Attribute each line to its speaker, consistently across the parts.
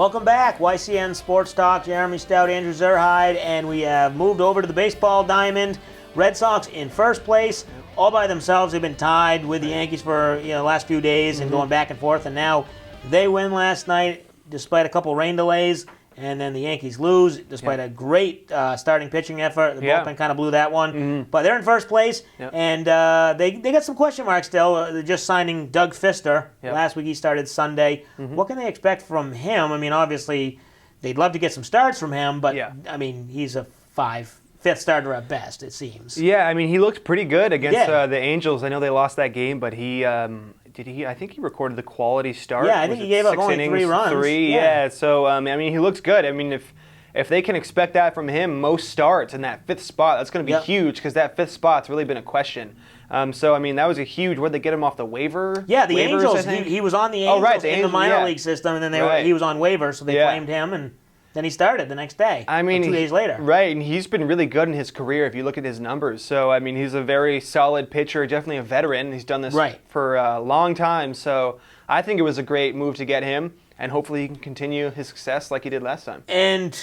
Speaker 1: Welcome back, YCN Sports Talk. Jeremy Stout, Andrew Zerhide, and we have moved over to the baseball diamond. Red Sox in first place, all by themselves. They've been tied with the Yankees for the last few days and going back and forth, and now they win last night despite a couple rain delays, and then the Yankees lose despite a great starting pitching effort. The bullpen kind of blew that one, but they're in first place, and they got some question marks still. They're just signing Doug Fister. Last week he started Sunday. What can they expect from him? I mean, obviously they'd love to get some starts from him, but I mean, he's a fifth starter at best, it seems.
Speaker 2: Yeah, I mean, he looked pretty good against the Angels. I know they lost that game, but he I think he recorded the quality start.
Speaker 1: Yeah, I think he gave up only 3 runs.
Speaker 2: So, I mean, he looks good. I mean, if they can expect that from him, most starts in that 5th spot, that's going to be huge because that 5th spot's really been a question. So, I mean, that was a huge, where'd they get him off the waiver?
Speaker 1: Yeah, the Angels, he was on the Angels in the minor league system, and then he was on waivers, so they claimed him, and then he started the next day, 2 days later.
Speaker 2: Right, and he's been really good in his career if you look at his numbers. So, I mean, he's a very solid pitcher, definitely a veteran. He's done this for a long time. So, I think it was a great move to get him, and hopefully he can continue his success like he did last time.
Speaker 1: And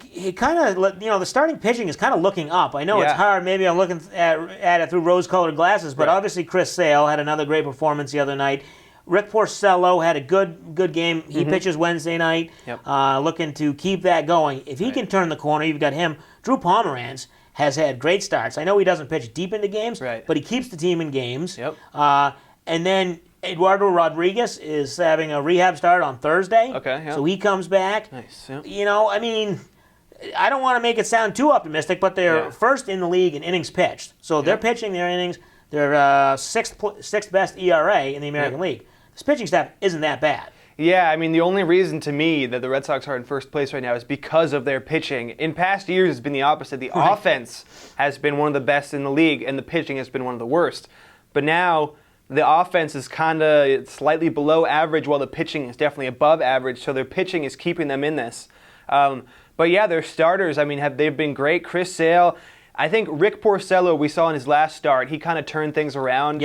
Speaker 1: he kind of, the starting pitching is kind of looking up. I know it's hard. Maybe I'm looking at it through rose-colored glasses, but obviously Chris Sale had another great performance the other night. Rick Porcello had a good game. He pitches Wednesday night, looking to keep that going. If he can turn the corner, you've got him. Drew Pomeranz has had great starts. I know he doesn't pitch deep into games, but he keeps the team in games. And then Eduardo Rodriguez is having a rehab start on Thursday, so he comes back.
Speaker 2: Nice.
Speaker 1: I mean, I don't want to make it sound too optimistic, but they're first in the league in innings pitched. So they're pitching their innings. They're sixth best ERA in the American League. This pitching staff isn't that bad.
Speaker 2: Yeah, I mean, the only reason to me that the Red Sox are in first place right now is because of their pitching. In past years, it's been the opposite. The offense has been one of the best in the league, and the pitching has been one of the worst. But now, the offense is kind of slightly below average, while the pitching is definitely above average, so their pitching is keeping them in this. But yeah, their starters, I mean, they've been great. Chris Sale, I think Rick Porcello, we saw in his last start, he kind of turned things around.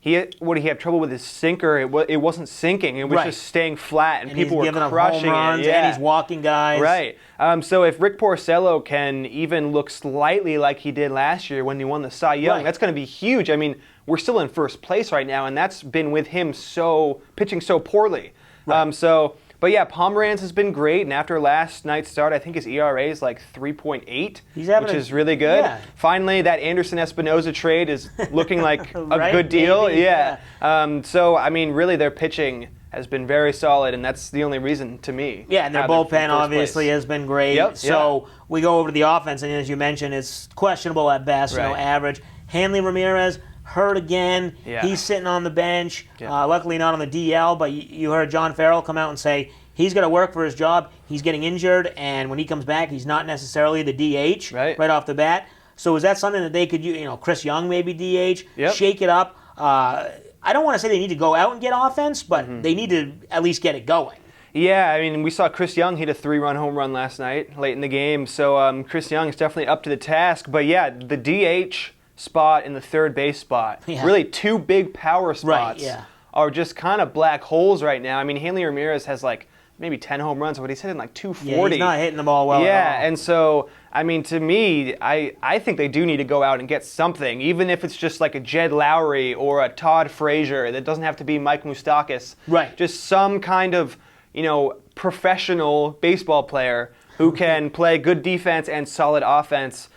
Speaker 2: He had trouble with his sinker. It wasn't sinking. It was just staying flat, and people were crushing it.
Speaker 1: And he's walking guys.
Speaker 2: Right. So if Rick Porcello can even look slightly like he did last year when he won the Cy Young, that's going to be huge. I mean, we're still in first place right now, and that's been with him pitching so poorly. But yeah, Pomeranz has been great, and after last night's start, I think his ERA is like 3.8, which is really good. Finally, that Anderson Espinoza trade is looking like a good deal. So, I mean, really, their pitching has been very solid, and that's the only reason to me.
Speaker 1: Yeah, and their bullpen obviously has been great. So we go over to the offense, and as you mentioned, it's questionable at best, average. Hanley Ramirez hurt again. He's sitting on the bench. Luckily not on the DL, but you heard John Farrell come out and say he's got to work for his job. He's getting injured, and when he comes back, he's not necessarily the DH right off the bat. So is that something that they could use? Chris Young maybe DH, shake it up. I don't want to say they need to go out and get offense, but they need to at least get it going.
Speaker 2: Yeah, I mean, we saw Chris Young hit a 3-run home run last night, late in the game. So Chris Young is definitely up to the task. But yeah, the DH spot and the third base spot, really 2 big power spots, are just kind of black holes right now. I mean, Hanley Ramirez has like maybe 10 home runs, but he's hitting like 240.
Speaker 1: Yeah, he's not hitting the ball well at all.
Speaker 2: And so, I mean, to me, I think they do need to go out and get something, even if it's just like a Jed Lowry or a Todd Frazier. That doesn't have to be Mike Moustakas. Just some kind of, professional baseball player who can play good defense and solid offense.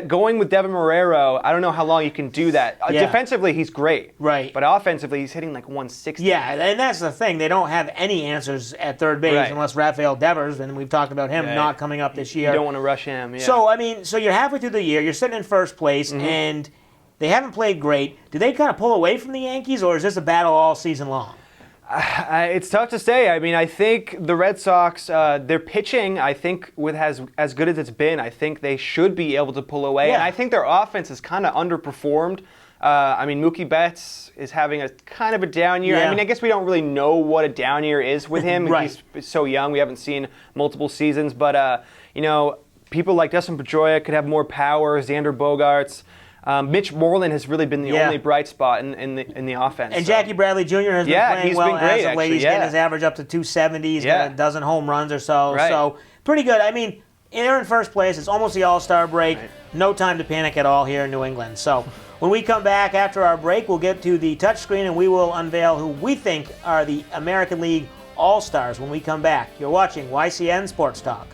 Speaker 2: Going with Devin Marrero, I don't know how long you can do that. Defensively, he's great. But offensively, he's hitting like 160.
Speaker 1: Yeah, and that's the thing. They don't have any answers at third base unless Rafael Devers, and we've talked about him not coming up this year.
Speaker 2: You don't want to rush him.
Speaker 1: So, I mean, you're halfway through the year. You're sitting in first place, and they haven't played great. Do they kind of pull away from the Yankees, or is this a battle all season long?
Speaker 2: It's tough to say. I mean, I think the Red Sox, their pitching, I think, with as good as it's been, I think they should be able to pull away. And I think their offense is kind of underperformed. I mean, Mookie Betts is having a kind of a down year. I mean, I guess we don't really know what a down year is with him. He's so young. We haven't seen multiple seasons. But, people like Dustin Pedroia could have more power, Xander Bogaerts. Mitch Moreland has really been the
Speaker 1: Yeah.
Speaker 2: only bright spot in the offense.
Speaker 1: And
Speaker 2: so.
Speaker 1: Jackie Bradley Jr. has been playing
Speaker 2: he's
Speaker 1: well
Speaker 2: been great,
Speaker 1: as of late.
Speaker 2: actually,
Speaker 1: He's getting his average up to 270. He's got a dozen home runs or so.
Speaker 2: Right.
Speaker 1: So pretty good. I mean, they're in first place. It's almost the All-Star break.
Speaker 2: Right.
Speaker 1: No time to panic at all here in New England. So when we come back after our break, we'll get to the touchscreen and we will unveil who we think are the American League All-Stars when we come back. You're watching YCN Sports Talk.